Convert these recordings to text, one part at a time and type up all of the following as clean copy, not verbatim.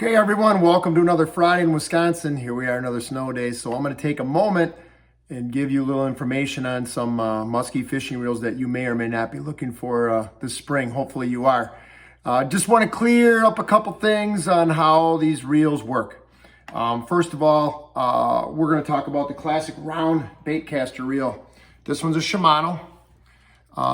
Okay, everyone, welcome to another Friday in Wisconsin. Here we are, another snow day. So I'm going to take a moment and give you a little information on some musky fishing reels that you may or may not be looking for this spring. Hopefully you are. Just want to clear up a couple things on how these reels work. First of all, we're going to talk about the classic round bait caster reel. This one's a Shimano.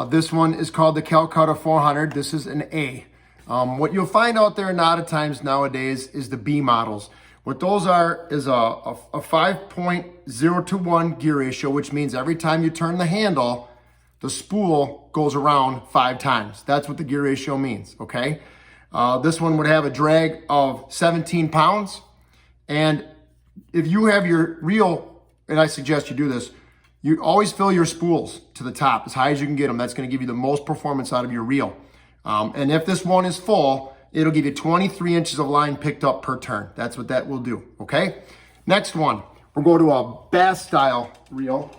This one is called the Calcutta 400. This is an A. What you'll find out there a lot of times nowadays is the B models. What those are is a 5.0 to 1 gear ratio, which means every time you turn the handle, the spool goes around 5 times. That's what the gear ratio means, okay? This one would have a drag of 17 pounds. And if you have your reel, and I suggest you do this, you always fill your spools to the top as high as you can get them. That's going to give you the most performance out of your reel. And if this one is full, it'll give you 23 inches of line picked up per turn. That's what that will do, okay? Next one, we'll go to a bass style reel.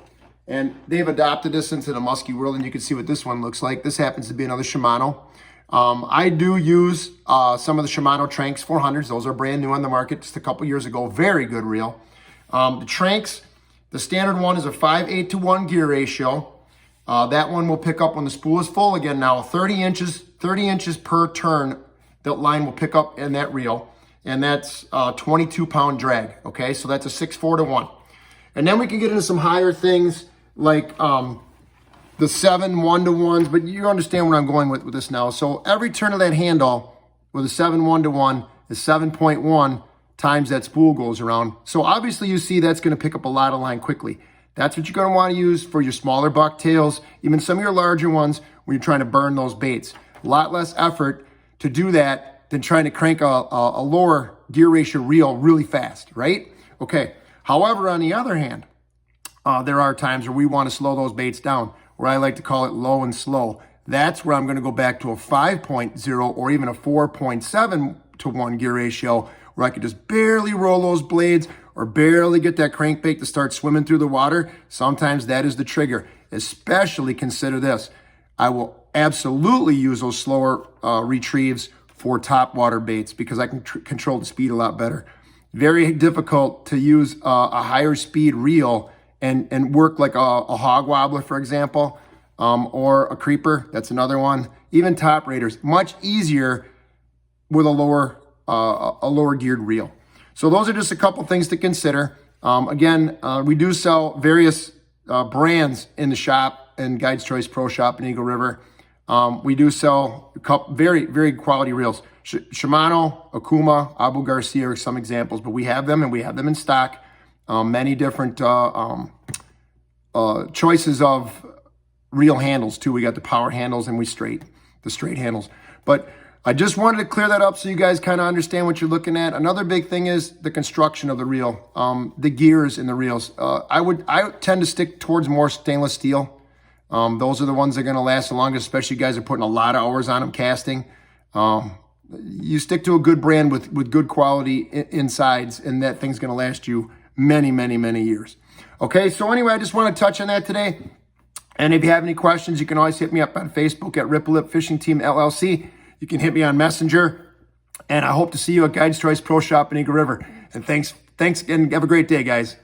And they've adopted this into the musky world, and you can see what this one looks like. This happens to be another Shimano. I do use some of the Shimano Tranks 400s. Those are brand new on the market just a couple years ago. Very good reel. The Tranks, the standard one is a 5.8 to 1 gear ratio. That one will pick up when the spool is full. Again, now 30 inches per turn, that line will pick up in that reel. And that's a 22-pound drag, okay? So that's a 6.4 to 1. And then we can get into some higher things like the 7 1-to-1s, but you understand where I'm going with this now. So every turn of that handle with a 7 1-to-1 is 7.1 times that spool goes around. So obviously you see that's gonna pick up a lot of line quickly. That's what you're going to want to use for your smaller bucktails, even some of your larger ones when you're trying to burn those baits. A lot less effort to do that than trying to crank a lower gear ratio reel really fast, right? Okay. However, on the other hand, there are times where we want to slow those baits down, where I like to call it low and slow. That's where I'm going to go back to a 5.0 or even a 4.7 to 1 gear ratio, where I could just barely roll those blades or barely get that crankbait to start swimming through the water. Sometimes that is the trigger. Especially consider this. I will absolutely use those slower retrieves for top water baits because I can control the speed a lot better. Very difficult to use a higher speed reel and work like a hog wobbler, for example, or a creeper. That's another one. Even top raiders, much easier with a lower geared reel. So those are just a couple things to consider. Again, we do sell various brands in the shop, in Guide's Choice Pro Shop in Eagle River. We do sell a couple very, very quality reels. Shimano, Okuma, Abu Garcia are some examples, but we have them and we have them in stock. Many different choices of reel handles too. We got the power handles and the straight handles. But I just wanted to clear that up so you guys kind of understand what you're looking at. Another big thing is the construction of the reel, the gears in the reels. I tend to stick towards more stainless steel. Those are the ones that are going to last the longest, especially you guys are putting a lot of hours on them casting. You stick to a good brand with good quality insides, and that thing's going to last you many, many, many years. Okay, so anyway, I just want to touch on that today. And if you have any questions, you can always hit me up on Facebook at Lip Fishing Team LLC. You can hit me on Messenger, and I hope to see you at Guide's Choice Pro Shop in Eagle River. And thanks again. Have a great day, guys.